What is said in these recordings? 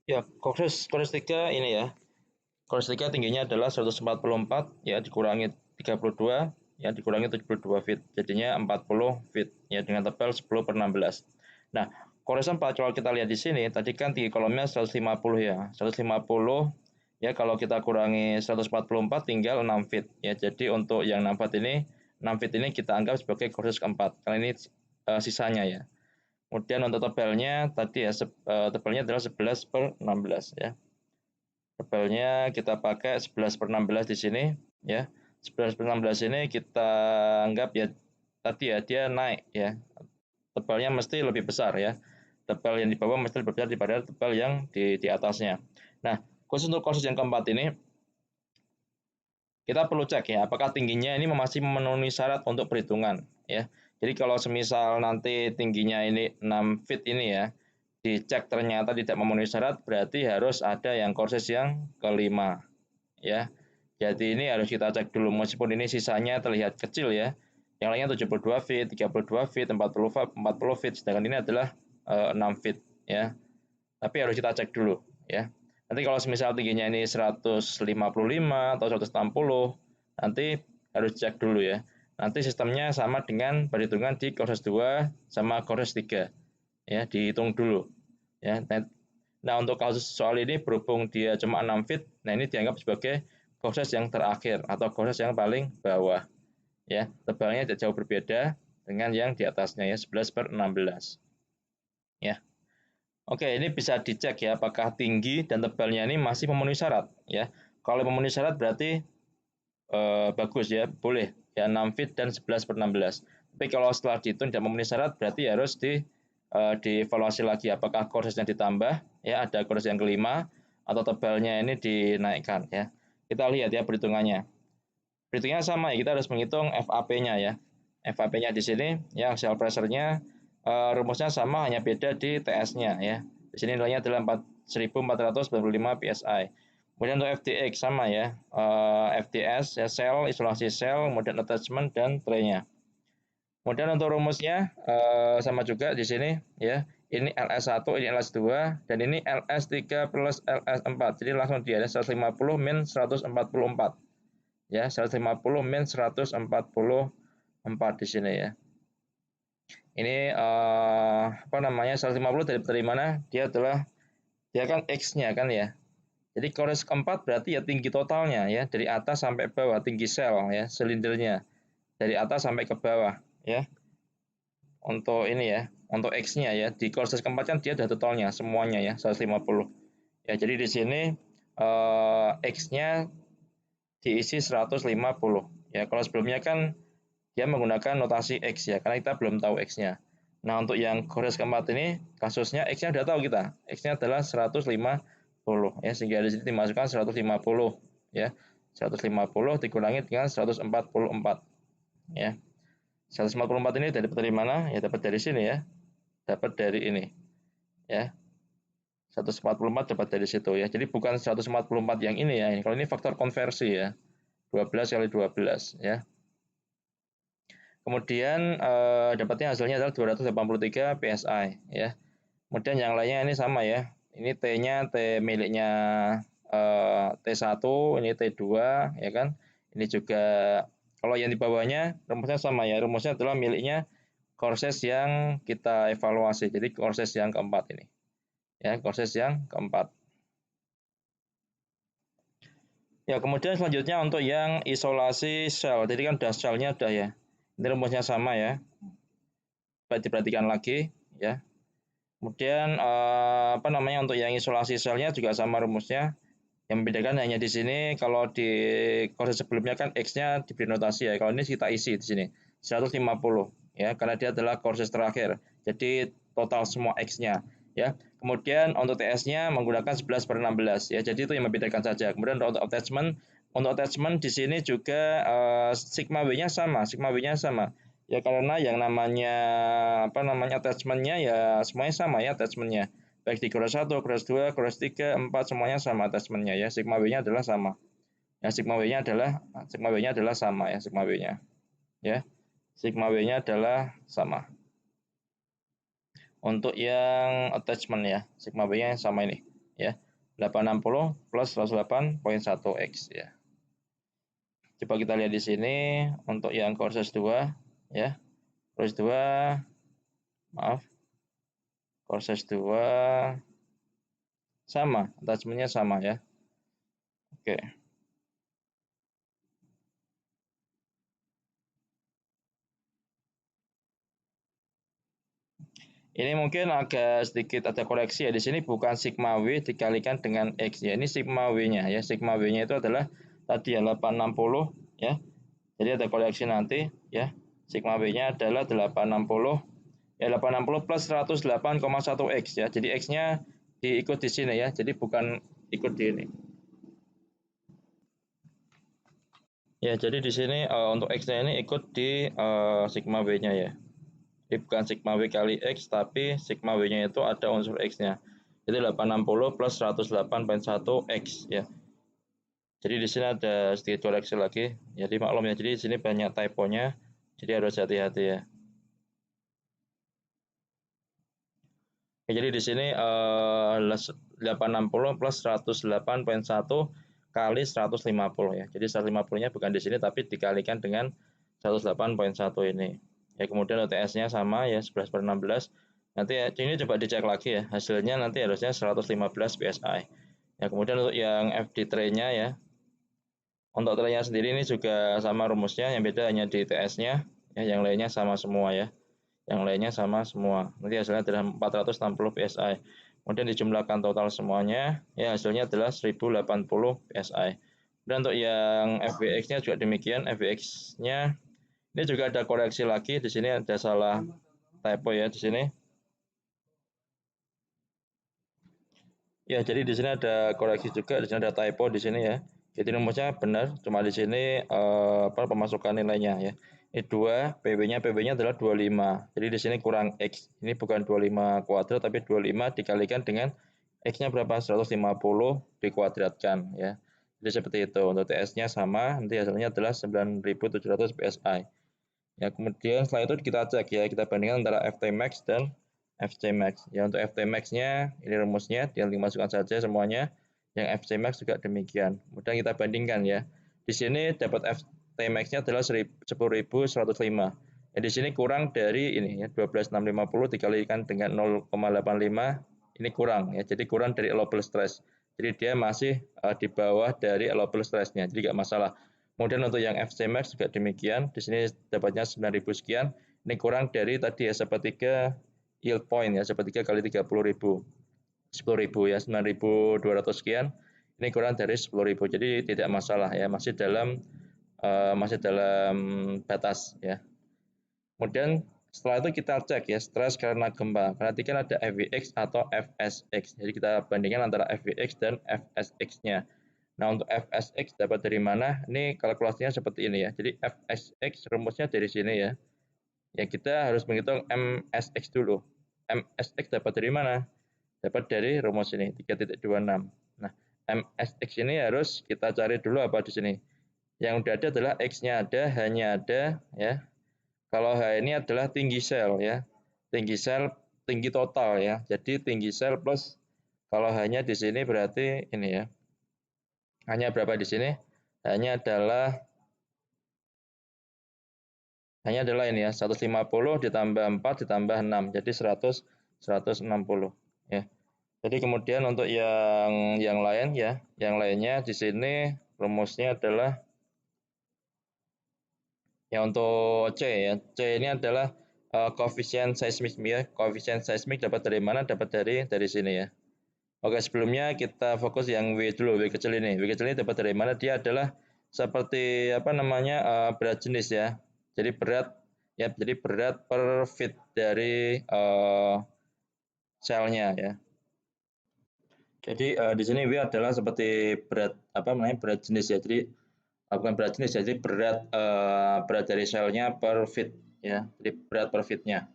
Ya, Chorus 3 ini ya. Chorus 3 tingginya adalah 144 ya dikurangi 32 ya dikurangi 72 feet. Jadinya 40 feet ya dengan tebal 10/16. Nah, chorus 4 kalau kita lihat di sini tadi kan tinggi kolomnya 150 ya. 150 ya kalau kita kurangi 144 tinggal 6 feet ya. Jadi untuk yang 6 feet ini 6 feet ini kita anggap sebagai chorus keempat karena ini sisanya ya. Kemudian untuk tebalnya tadi ya tebalnya adalah 11/16 ya. Tebalnya kita pakai 11/16 di sini ya. 11/16 ini kita anggap ya tadi ya dia naik ya. Tebalnya mesti lebih besar ya. Tebal yang di bawah mesti lebih besar daripada tebal yang di atasnya. Nah, khusus untuk kasus yang keempat ini kita perlu cek ya apakah tingginya ini masih memenuhi syarat untuk perhitungan ya. Jadi kalau semisal nanti tingginya ini 6 feet ini ya dicek ternyata tidak memenuhi syarat berarti harus ada yang kursus yang kelima ya. Jadi ini harus kita cek dulu meskipun ini sisanya terlihat kecil ya. Yang lainnya 72 feet, 32 feet, 40 feet sedangkan ini adalah 6 feet ya. Tapi harus kita cek dulu ya. Nanti kalau semisal tingginya ini 155 atau 160 nanti harus cek dulu ya. Nanti sistemnya sama dengan perhitungan di Corses 2 sama Corses 3 ya, dihitung dulu ya. Nah, untuk kasus soal ini berhubung dia cuma 6 feet, nah ini dianggap sebagai proses yang terakhir atau proses yang paling bawah. Ya, tebalnya tidak jauh berbeda dengan yang di atasnya ya, 11/16. Ya. Oke, ini bisa dicek ya apakah tinggi dan tebalnya ini masih memenuhi syarat ya. Kalau memenuhi syarat berarti bagus ya, boleh ya 6 feet dan 11/16. Tapi kalau setelah dihitung tidak memenuhi syarat berarti harus dievaluasi lagi apakah kursesnya ditambah ya ada kurs yang kelima atau tebalnya ini dinaikkan ya. Kita lihat ya perhitungannya. Perhitungannya sama ya, kita harus menghitung FAP-nya ya. FAP-nya di sini ya axial pressure-nya rumusnya sama hanya beda di TS-nya ya. Di sini nilainya adalah 1495 PSI. Kemudian untuk FTX sama ya, FTS ya sel, isolasi sel, kemudian attachment dan tray-nya. Kemudian untuk rumusnya sama juga di sini ya. Ini LS1, ini LS2 dan ini LS3 plus LS4. Jadi langsung dia ada 150 min 144. Ya, 150 min 144 di sini ya. Ini apa namanya 150 dari mana? Dia kan X-nya kan ya. Jadi kores keempat berarti ya tinggi totalnya ya dari atas sampai bawah tinggi sel ya silindernya dari atas sampai ke bawah ya. Untuk ini ya, untuk X-nya ya di kores keempat kan dia ada totalnya semuanya ya 150. Ya jadi di sini X-nya diisi 150 ya. Kalau sebelumnya kan dia menggunakan notasi X ya karena kita belum tahu X-nya. Nah, untuk yang kores keempat ini kasusnya X-nya udah tahu kita. X-nya adalah 150 ya sehingga di sini dimasukkan 150 ya. 150 dikurangi dengan 144 ya. 144 ini dapat dari mana? Ya dapat dari sini ya. Dapat dari ini ya. 144 dapat dari situ ya. Jadi bukan 144 yang ini ya. Kalau ini faktor konversi ya. 12 kali 12 ya. Kemudian dapatnya hasilnya adalah 283 PSI ya. Kemudian yang lainnya ini sama ya. Ini T-nya T miliknya T1, ini T2 ya kan. Ini juga kalau yang di bawahnya rumusnya sama ya. Rumusnya adalah miliknya Corses yang kita evaluasi. Jadi Corses yang keempat ini. Ya, Corses yang keempat. Ya, kemudian selanjutnya untuk yang isolasi sel. Jadi kan udah selnya udah ya. Ini rumusnya sama ya. Baik diperhatikan lagi ya. Kemudian apa namanya untuk yang isolasi selnya juga sama rumusnya. Yang membedakan hanya di sini kalau di kursus sebelumnya kan X-nya diberi notasi ya. Kalau ini kita isi di sini 150 ya karena dia adalah kursus terakhir. Jadi total semua X-nya ya. Kemudian untuk TS-nya menggunakan 11/16 ya. Jadi itu yang membedakan saja. Kemudian untuk attachment di sini juga sigma W-nya sama, sigma W-nya sama. Ya karena yang namanya apa namanya attachment-nya ya semuanya sama ya attachment-nya. Baik di kelas 1, kelas 2, kelas 3, 4 semuanya sama attachment-nya ya. Sigma W-nya adalah sama. Ya sigma W-nya adalah sama ya sigma W-nya. Ya. Sigma W-nya adalah sama. Untuk yang attachment ya, sigma W-nya sama ini. ya. 860 plus 108,1 X ya. Coba kita lihat di sini untuk yang courses 2 ya. Courses 2 maaf. Courses 2 sama, attachmentnya sama ya. Oke. Ini mungkin agak sedikit ada koreksi ya. Di sini bukan sigma W dikalikan dengan X ya. Ini sigma W-nya ya. Sigma W-nya itu adalah tadi ya 860 ya. Jadi ada koreksi nanti ya. Sigma W-nya adalah 860 ya, 860 plus 108,1 X ya. Jadi X-nya diikut di sini ya. Jadi bukan ikut di ini. Ya, jadi di sini untuk X-nya ini ikut di sigma W-nya ya. Jadi bukan sigma W kali X, tapi sigma W-nya itu ada unsur X-nya. Jadi 860 plus 108,1 X ya. Jadi di sini ada sedikit koreksi lagi. Jadi maklum ya, jadi di sini banyak typo-nya. Jadi harus hati-hati ya. Jadi di sini 860 plus 108,1 kali 150 ya. Jadi 150-nya bukan di sini tapi dikalikan dengan 108,1 ini. Ya, kemudian UTS-nya sama ya 11/16. Nanti ini coba dicek lagi ya. Hasilnya nanti harusnya 115 PSI. Ya, kemudian untuk yang FD tray-nya ya. Untuk tray-nya sendiri ini juga sama rumusnya, yang beda hanya di TS-nya. Ya, yang lainnya sama semua ya. Yang lainnya sama semua. Nanti hasilnya adalah 460 PSI. Kemudian dijumlahkan total semuanya, ya hasilnya adalah 1080 PSI. Dan untuk yang FBX-nya juga demikian. FBX-nya ini juga ada koreksi lagi. Di sini ada salah typo ya di sini. Ya, jadi di sini ada koreksi juga. Di sini ada typo di sini ya. Jadi rumusnya benar, cuma di sini pemasukan nilainya ya. Ini 2, PB-nya adalah 25. Jadi di sini kurang X. Ini bukan 25 kuadrat tapi 25 dikalikan dengan X-nya berapa? 150 dikuadratkan ya. Jadi seperti itu. Untuk TS-nya sama, nanti hasilnya adalah 9.700 PSI. Ya, kemudian setelah itu kita cek ya, kita bandingkan antara FT max dan FC max. Ya, untuk FT max-nya ini rumusnya, tinggal dimasukkan saja semuanya. Yang FC max juga demikian. Kemudian kita bandingkan ya. Di sini dapat FT max-nya adalah 10.105. Ya, di sini kurang dari ini ya, 12.650 dikalikan dengan 0,85 ini kurang ya. Jadi kurang dari allowable stress. Jadi dia masih di bawah dari allowable stress-nya. Jadi nggak masalah. Kemudian untuk yang FC Max juga demikian. Di sini dapatnya 9.000 sekian. Ini kurang dari tadi ya sepertiga yield point ya, sepertiga kali 30.000. 10.000 ya, 9.200 sekian. Ini kurang dari 10.000. Jadi tidak masalah ya, masih dalam batas ya. Kemudian setelah itu kita cek ya, stres karena gempa. Perhatikan ada FVX atau FSX. Jadi kita bandingkan antara FVX dan FSX-nya. Nah, untuk FSX dapat dari mana? Ini kalkulasinya seperti ini ya. Jadi FSX rumusnya dari sini ya. Ya, kita harus menghitung MSX dulu. MSX dapat dari mana? Dapat dari rumus ini 3.26. Nah, MSX ini harus kita cari dulu apa di sini. Yang udah ada adalah X-nya ada, hanya ada ya. Kalau H ini adalah tinggi sel ya. Tinggi sel, tinggi total ya. Jadi tinggi sel plus kalau hanya di sini berarti ini ya. Hanya berapa di sini? Hanya adalah ini ya, 150 ditambah 4 ditambah 6. Jadi 160 ya. Jadi kemudian untuk yang lain ya, yang lainnya di sini rumusnya adalah ya untuk C ya. C ini adalah koefisien seismik ya. Koefisien seismik dapat dari mana? Dapat dari sini ya. Oke, sebelumnya kita fokus yang W dulu, W kecil ini. W kecil ini dapat dari mana? Dia adalah seperti apa namanya? Berat jenis ya. Jadi berat per feet dari selnya ya. Jadi di sini W adalah seperti berat apa namanya? Berat jenis ya. Jadi bukan berat jenis, jadi berat dari selnya per feet ya. Jadi berat per feetnya.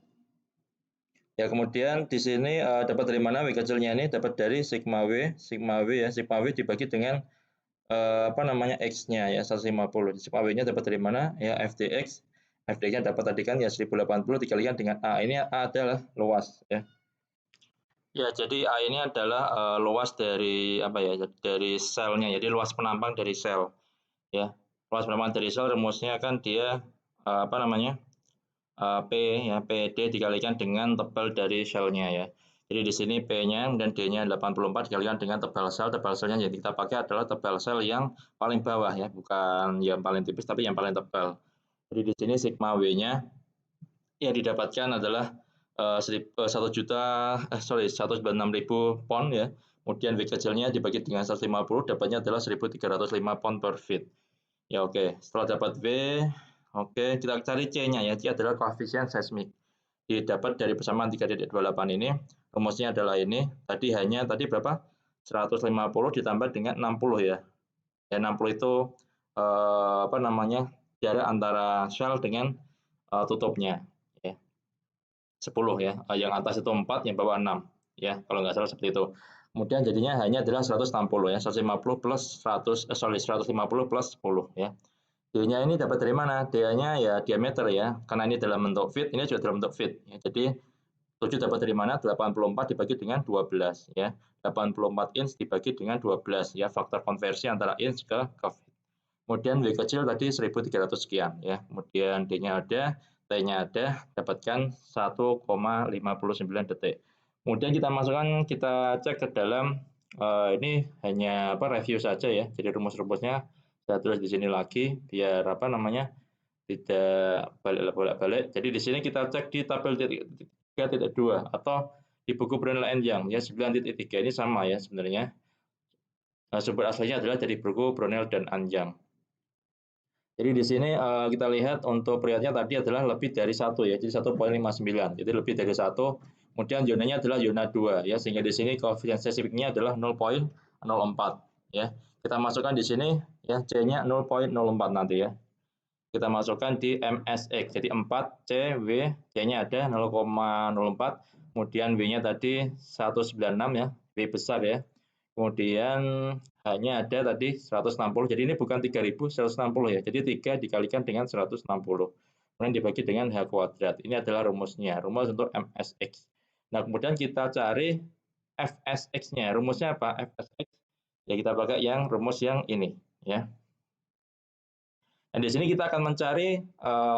Ya, kemudian di sini dapat dari mana W kecilnya ini? Dapat dari sigma W ya. Sigma W dibagi dengan apa namanya X-nya ya 150. Sigma W-nya dapat dari mana? Ya FDX. FD-nya dapat tadi kan ya 1080 dikalikan dengan A. Ini A adalah luas ya. Ya, jadi A ini adalah, luas dari apa ya, dari selnya, jadi luas penampang dari sel, ya. Luas penampang dari sel rumusnya kan dia, apa namanya, P ya, PD dikalikan dengan tebal dari selnya ya. Jadi di sini P-nya dan D-nya 84 dikalikan dengan tebal selnya yang kita pakai adalah tebal sel yang paling bawah ya, bukan yang paling tipis tapi yang paling tebal. Jadi di sini sigma W-nya yang didapatkan adalah 196.000 pound ya. Kemudian W kecilnya dibagi dengan 150 dapatnya adalah 1.305 pound per feet. Ya oke, setelah dapat V, oke kita cari C-nya ya. C adalah koefisien seismik. Didapat dari persamaan 3.28 ini, rumusnya adalah ini. Tadi berapa? 150 ditambah dengan 60 ya. Ya 60 itu apa namanya? Jarak antara shell dengan tutupnya ya. 10 ya. Yang atas itu 4, yang bawah 6 ya. Kalau nggak salah seperti itu. Kemudian jadinya hanya adalah 160 ya. 150 plus 150 plus 10 ya. D-nya ini dapat dari mana? D-nya ya diameter ya. Karena ini dalam bentuk feet, ini juga dalam bentuk feet. Ya. Jadi 7 dapat dari mana? 84 dibagi dengan 12 ya. 84 inch dibagi dengan 12 ya. Faktor konversi antara inch ke feet. Kemudian W kecil tadi 1300 sekian ya. Kemudian D-nya ada, T-nya ada, dapatkan 1,59 detik. Kemudian kita cek ke dalam ini hanya apa review saja ya. Jadi rumus-rumusnya saya tulis di sini lagi biar apa namanya tidak bolak-balik. Jadi di sini kita cek di tabel 3.2 atau di buku Brunel and Young ya 9.3 ini sama ya sebenarnya. Sumber aslinya adalah dari buku Brunel dan Anjang. Jadi di sini kita lihat untuk periodnya tadi adalah lebih dari 1 ya, jadi 1,59. Jadi lebih dari 1. Kemudian zonanya adalah zona 2 ya, sehingga di sini koefisien seismiknya adalah 0,04 ya. Kita masukkan di sini ya C-nya 0,04 nanti ya. Kita masukkan di MSX. Jadi 4 C W, C-nya ada 0,04. Kemudian W-nya tadi 196 ya, W besar ya. Kemudian hanya ada tadi 160. Jadi ini bukan 3.000, 160 ya. Jadi 3 dikalikan dengan 160. Kemudian dibagi dengan H kuadrat. Ini adalah rumusnya, rumus untuk MSX. Nah, kemudian kita cari FSX-nya. Rumusnya apa? FSX. Ya kita pakai yang rumus yang ini ya. Dan di sini kita akan mencari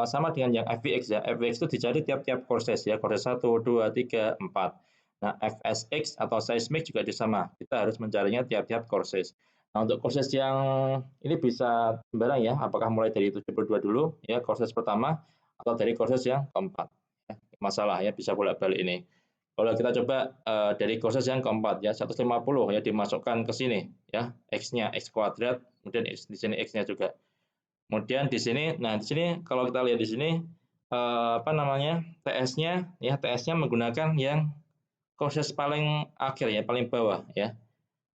sama dengan yang FVX ya. FVX itu dicari tiap-tiap courses ya, courses 1, 2, 3, 4. Nah, FSX atau seismic juga sama. Kita harus mencarinya tiap-tiap courses. Nah, untuk courses yang ini bisa sembarang ya, apakah mulai dari 72 dulu ya courses pertama atau dari courses yang keempat. Ya, masalah ya bisa bolak-balik ini. Kalau kita coba dari courses yang keempat ya 150 ya dimasukkan ke sini ya, X-nya X kuadrat, kemudian di sini X-nya juga. Kemudian di sini, nah di sini kalau kita lihat di sini apa namanya TS-nya ya TS-nya menggunakan yang proses paling akhir ya paling bawah ya.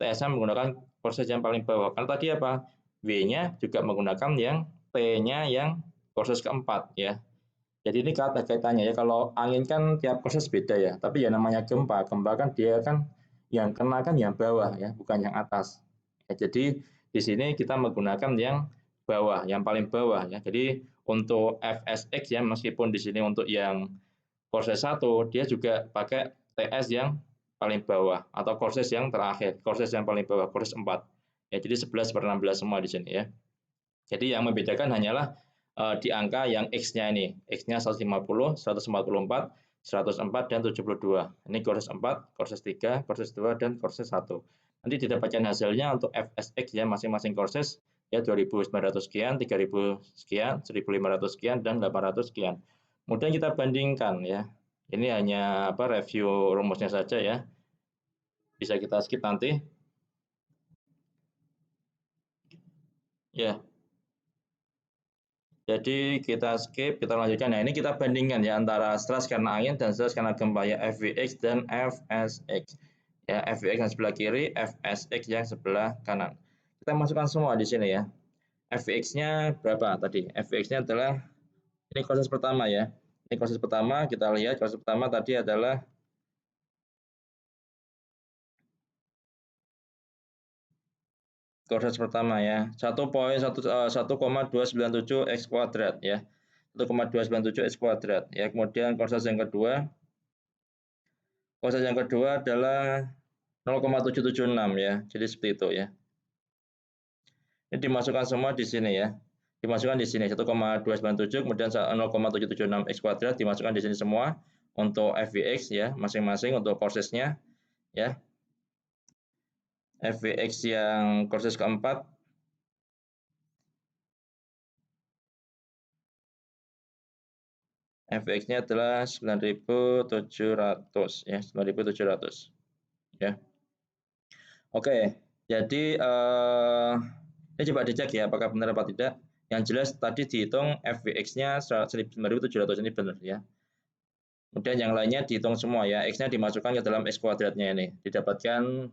TS-nya menggunakan proses yang paling bawah. Karena tadi apa W-nya juga menggunakan yang T-nya yang proses keempat ya. Jadi ini kaitannya ya kalau angin kan tiap proses beda ya. Tapi ya namanya gempa, gempa kan dia kan yang kena kan yang bawah ya, bukan yang atas. Ya, jadi di sini kita menggunakan yang bawah, yang paling bawah ya. Jadi untuk FSX ya meskipun di sini untuk yang proses 1 dia juga pakai TS yang paling bawah atau proses yang terakhir, proses yang paling bawah, proses 4. Ya, jadi 11/16 semua di sini ya. Jadi yang membedakan hanyalah di angka yang X-nya ini. X-nya 150, 144, 104, dan 72. Ini courses 4, courses 3, courses 2, dan courses 1. Nanti didapatkan hasilnya untuk FSX ya masing-masing courses ya 2.900 sekian, 3.000 sekian, 1.500 sekian, dan 800 sekian. Kemudian kita bandingkan ya. Ini hanya apa review rumusnya saja ya. Bisa kita skip nanti. Ya, jadi kita skip, kita lanjutkan. Nah, ini kita bandingkan ya antara stres karena angin dan stres karena gempa ya FVX dan FSX. Ya, FVX yang sebelah kiri, FSX yang sebelah kanan. Kita masukkan semua di sini ya. FVX-nya berapa tadi? FVX-nya adalah ini proses pertama ya. Ini proses pertama, kita lihat proses pertama tadi adalah proses pertama ya. 1,297 X kuadrat ya. 1,297 X kuadrat ya. Kemudian proses yang kedua Proses yang kedua adalah 0,776 ya. Jadi seperti itu ya. Ini dimasukkan semua di sini ya. Dimasukkan di sini 1,297 kemudian 0,776 x kuadrat dimasukkan di sini semua untuk FVX ya, masing-masing untuk prosesnya ya. FVX yang proses keempat FVX-nya adalah 9.700 ya, 9.700 ya. Oke, jadi ini coba dicek ya apakah benar apa tidak. Yang jelas tadi dihitung FVX-nya 9.700 ini benar ya. Kemudian yang lainnya dihitung semua ya, X-nya dimasukkan ke dalam X kuadratnya ini. Didapatkan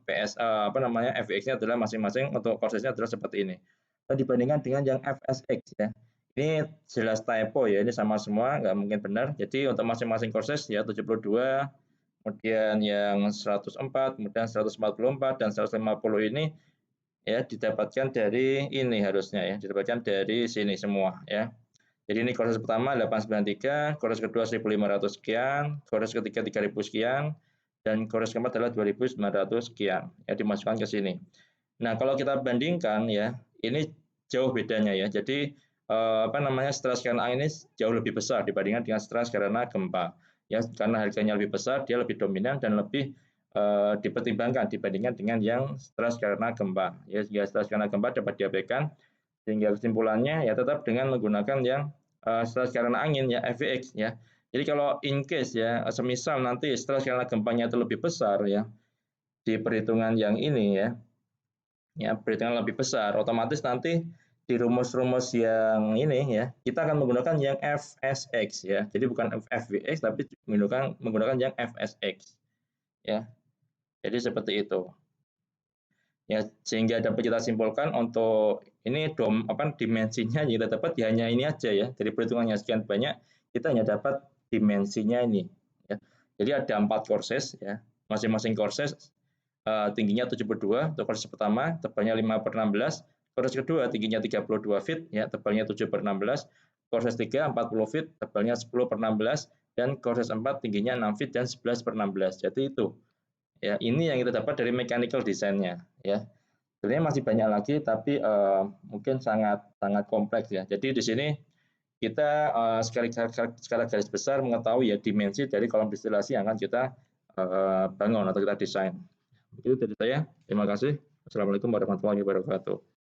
FVX-nya adalah masing-masing untuk prosesnya adalah seperti ini. Dan dibandingkan dengan yang FSX ya. Ini jelas typo ya, ini sama semua, nggak mungkin benar. Jadi untuk masing-masing proses ya 72, kemudian yang 104, kemudian 144 dan 150 ini ya didapatkan dari ini harusnya ya, didapatkan dari sini semua ya. Jadi ini proses pertama 893, proses kedua 1.500 sekian, proses ketiga 3.000 sekian, dan proses keempat adalah 2.900 sekian. Ya dimasukkan ke sini. Nah kalau kita bandingkan ya, ini jauh bedanya ya. Jadi stres karena angin ini jauh lebih besar dibandingkan dengan stres karena gempa. Ya karena harganya lebih besar, dia lebih dominan dan lebih dipertimbangkan dibandingkan dengan yang stres karena gempa. Ya jika stres karena gempa dapat diabaikan, sehingga kesimpulannya ya tetap dengan menggunakan yang stres karena angin ya FVX ya. Jadi kalau in case ya semisal nanti stres karena gempanya itu lebih besar ya di perhitungan yang ini ya perhitungan lebih besar otomatis nanti di rumus-rumus yang ini ya kita akan menggunakan yang FSX ya. Jadi bukan FVX tapi menggunakan yang FSX ya. Jadi seperti itu. Ya sehingga dapat kita simpulkan untuk ini dimensinya yang kita dapat ya hanya ini aja ya dari perhitungannya sekian banyak kita hanya dapat dimensinya ini ya. Jadi ada 4 courses ya, masing-masing courses tingginya 72 untuk courses pertama tebalnya 5/16, courses kedua tingginya 32 feet ya tebalnya 7/16, courses 3 40 feet tebalnya 10/16 dan courses 4 tingginya 6 feet dan 11/16. Jadi itu ya ini yang kita dapat dari mechanical design-nya ya. Sebenarnya masih banyak lagi tapi mungkin sangat sangat kompleks ya. Jadi di sini kita secara garis besar mengetahui ya dimensi dari kolom distilasi yang akan kita bangun atau kita desain. Itu dari saya. Terima kasih. Assalamualaikum warahmatullahi wabarakatuh.